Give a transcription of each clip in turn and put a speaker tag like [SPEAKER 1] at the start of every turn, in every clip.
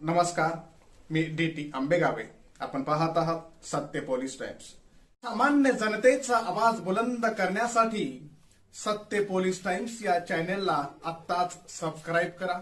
[SPEAKER 1] नमस्कार, मी डी.टी. आंबेगावे. आपण पाहत आहात सत्य पोलीस टाइम्स. सामान्य जनतेचा आवाज बुलंद करण्यासाठी सत्य पोलीस टाइम्स या चॅनेलला आत्ताच सबस्क्राईब करा.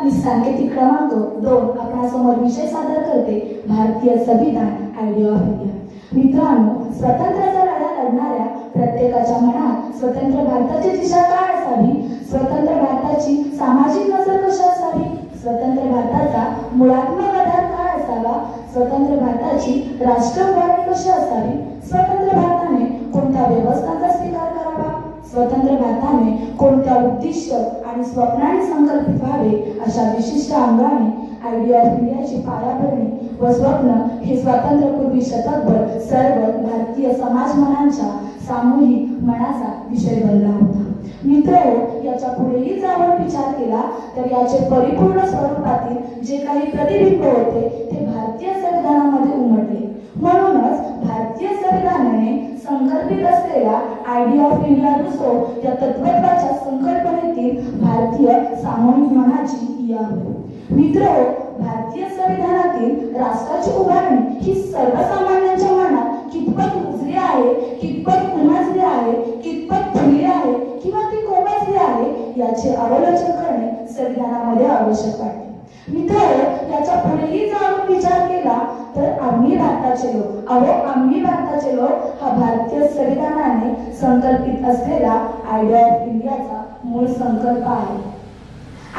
[SPEAKER 2] मी सांकेतिक क्रमांक 2 आपणासमोर विषय सादर करते. भारतीय संविधान आयडिया ऑफ इंडिया. मित्रांनो, स्वातंत्र्याचा लढा लढणाऱ्या प्रत्येकाच्या मनात स्वतंत्र भारताची दिशा काय असावी, स्वतंत्र भारताची सामाजिक नजर कशी असावी, स्वतंत्र भारताचा मुळात्मक आधार काय असावा, स्वतंत्र भारताची राष्ट्र उभारणी कशी असावी, स्वतंत्र भारताने कोणत्या व्यवस्थांचा स्वीकार करावा, स्वतंत्र भारताने कोणत्या उद्दिष्ट आणि स्वप्नांनी संकल्पित व्हावे, अशा विशिष्ट अंगाने आयडिया ऑफ इंडियाची पायाभरणी व स्वप्न हे स्वातंत्र्यपूर्वी शतकभर सर्व भारतीय समाज मनांच्या सामूहिक मनाचा विषय बनला होता. मित्रहो, याच्या पुढेही जाऊन विचार केला तर याचे परिपूर्ण स्वरूपातील जे काही प्रतिबिंब होते ते भारतीय संविधानामध्ये उमटले. म्हणूनच भारतीय संविधानाने संकल्पित असलेल्या आयडिया ऑफ इंडिया रुसो या तत्त्वज्ञाच्या संकल्पनेतील भारतीय सामूहिक मनाची ही आहे. मित्रहो, भारतीय संविधानातील राष्ट्राची उभारणी ही सर्वसामान्यांच्या मनात कितपत रुजली आहे, कितपत उमजली आहे, कितपत फुलली आहे किंवा ती कोमजली आहे याचे अवलोकन करणे संविधानामध्ये आवश्यक वाटते. मित्रांनो, याच्या पुढेही जाऊन विचार केला तर आम्ही भारताचे लोक हा भारतीय संविधानाने संकल्पित असलेला आयडिया ऑफ इंडियाचा मूळ संकल्प आहे.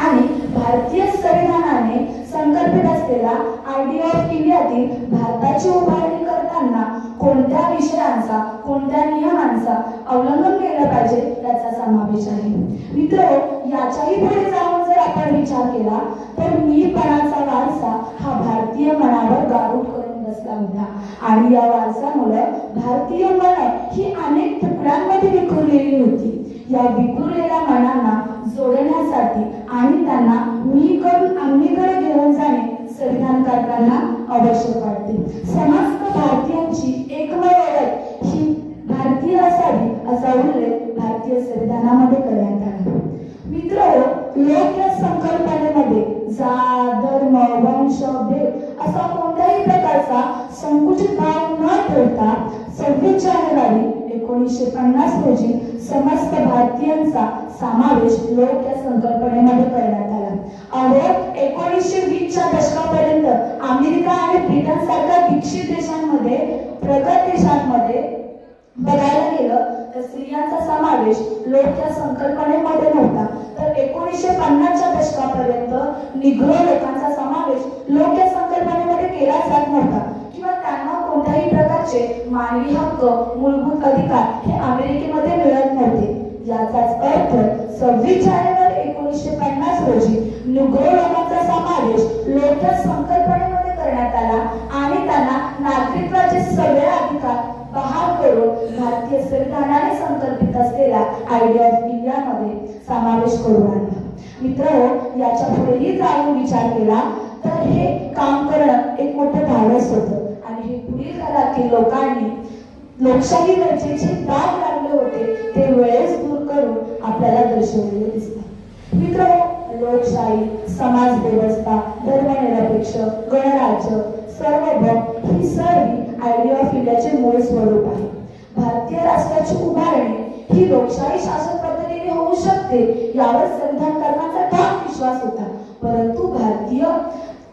[SPEAKER 2] आणि भारतीय संविधानाने संकल्पित असलेला आयडिया ऑफ इंडियातील भारताची उभारणी करताना कोणत्या विषयांचा, कोणत्या नियमांचा अवलंबन केलं पाहिजे याचा समावेश आहे. मित्रहो, याच्याही पुढे जाऊन जर आपण विचार केला तर मीपणाचा वारसा हा भारतीय मनावर गारूड करून बसला होता. आणि या वारसामुळे भारतीय मन ही अनेक तुकड्यांमध्ये विखुरलेली होती. या विखुरलेल्या मनांना जोडण्यासाठी आणि त्यांना मी कडून आम्हीकडे घेऊन जाणे संविधानकारकांना आवश्यक वाटते. समस्त भारतीयांची एकमेव ओळख ही भारतीय असावी असा उल्लेख भारतीय संविधानामध्ये करण्यात आला. मित्रहो, लोक या संकल्पनेमध्ये जात, धर्म, वंश, भेद असा कोणत्याही प्रकारचा संकुचित भाव न ठेवता 26 जानेवारी 1950 रोजी समस्त भारतीयांचा समावेश लोक या संकल्पनेमध्ये करण्यात आला. अहो, 1920च्या दशकापर्यंत अमेरिका आणि ब्रिटन सारख्या विकसित देशांमध्ये, प्रगत देशांमध्ये बघायला गेलं तर स्त्रियांचा समावेश लोक या संकल्पनेमध्ये नव्हता. तर 1950च्या दशकापर्यंत निग्रो लोकांचा समावेश लोक या संकल्पनेमध्ये केला जात नव्हता किंवा त्यांना कोणत्याही प्रकारचे मानवी हक्क, मूलभूत अधिकार हे अमेरिकेमध्ये मिळत नव्हते. याचाच अर्थ 26 जानेवारी 1950 रोजी निग्रो लोकांचा समावेश लोक या संकल्पनेमध्ये करण्यात आला आणि त्यांना नागरिकत्वाचे सगळे अधिकार बहाल करून भारतीय संविधानाने संकल्पित असलेल्या आयडिया ऑफ इंडियामध्ये समावेश करून आणला. मित्रहो, याच्या पुढेही जाऊन विचार केला तर हे काम करणं एक मोठं धाडस होतं आणि हे पुढील काळातील लोकांनी लोकशाही गरजेचे दाग लागले होते ते वेळेस दूर करून आपल्याला दर्शवलेले दिसतात. मित्रहो, लोकशाही, समाज व्यवस्था, धर्मनिरपेक्ष, गणराज्य, सार्वभौम ही सर्व आयडिया ऑफ इंडियाचे मूळ स्वरूप आहे. भारतीय राष्ट्राची उभारणी ही लोकशाही शासन पद्धतीने होऊ शकते यावर संविधानकारकांचा ठाम विश्वास होता. परंतु भारतीय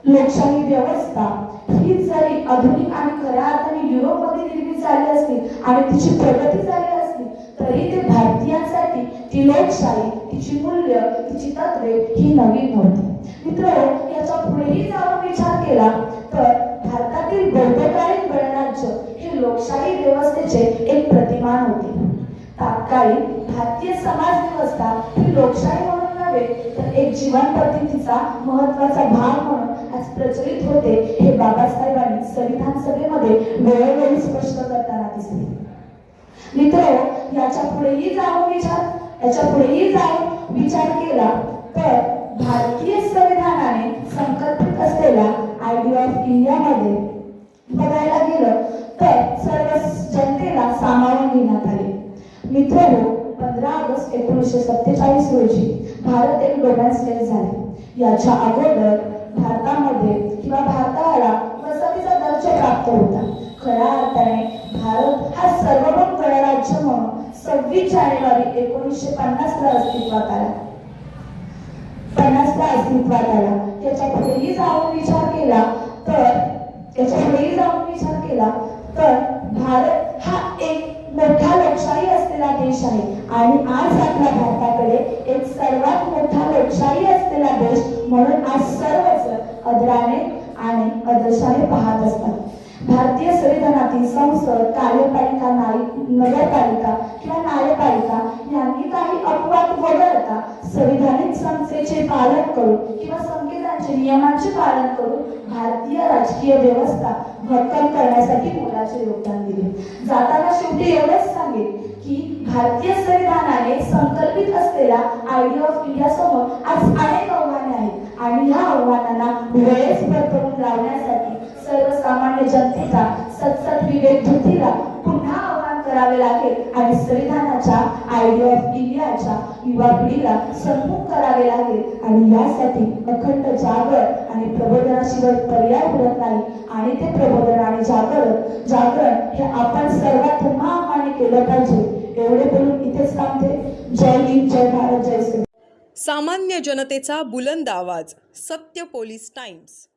[SPEAKER 2] लोकशाही व्यवस्था ही जरी आधुनिक आणि खऱ्या अर्थाने युरोपमध्ये निर्मित झाली असली आणि तिची प्रगती झाली असली तरी ते भारतीयांसाठी ती लोकशाही, तिची मूल्य, तिची तत्वे ही नवीन नव्हती. मित्रांनो, याच्या पुढेही जाऊन विचार केला तर भारतातील बहुकालीन गणराज्य हे लोकशाही व्यवस्थेचे एक प्रतिमान होते. तात्कालीन भारतीय समाज व्यवस्था ही लोकशाही म्हणून नव्हे तर एक जीवन पद्धतीचा महत्वाचा भाग म्हणून आज प्रचलित होते हे बाबासाहेबांनी संविधान सभेमध्ये वेळोवेळी स्पष्ट करताना दिसले. मित्रहो, याच्या पुढेही जाऊन विचार केला तर भारतीय संविधानाने संकल्पित असलेल्या आयडिया ऑफ इंडियामध्ये बघायला गेलं तर सर्व जनतेला सामावून घेण्यात आले. मित्रहो, 15 ऑगस्ट 1947 रोजी भारत एक डोमेन स्टेट झाले. याच्या अगोदर भारतामध्ये प्राप्त होता. खऱ्या अर्थाने भारत हा सार्वभौम गणराज्य म्हणून 26 जानेवारी 1950 ला अस्तित्वात आला. त्याच्या पुढेही जाऊन विचार केला तर भारत हा एक मोठा लोकशाही असलेला देश आहे आणि आज आपल्या भारताकडे एक सर्वात मोठा लोकशाही असलेला देश म्हणून आज सर्वच आदराने आणि आदर्शाने पाहत असतात. भारतीय संविधानातील संसद, कार्यपालिका, नगरपालिका किंवा न्यायपालिका यांनी काही अपवाद वगळता संविधानिक संस्थेचे पालन करून किंवा संविधानाचे नियमांचे पालन करून भारतीय राजकीय व्यवस्था भक्कम करण्यासाठी मोलाचे योगदान दिले. जाताना शेवटी एवढंच सांगेल की भारतीय संविधानाने संकल्पित असलेला आयडिया ऑफ इंडिया समोर आज अनेक आव्हाने आहेत आणि ह्या आव्हानांना वेळेस परतवून लावण्यासाठी सर्वसामान्य जनतेचा सतत विवेक बुद्धीला पुन्हा आव्हान करावे लागेल आणि संविधानाच्या आयडिया ऑफ इंडियाच्या युवा पिढीला सम्मुख करावे लागेल आणि यासाठी अखंड जागर आणि प्रबोधनाशिवाय पर्याय उरत नाही आणि ते प्रबोधन आणि जागरण हे आपण सर्वात धर्मामाने केलं पाहिजे. एवढे बोलून इथेच थांबते. जय हिंद, जय भारत, जय श्री.
[SPEAKER 3] सामान्य जनतेचा बुलंद आवाज. सत्य पोलीस टाइम्स.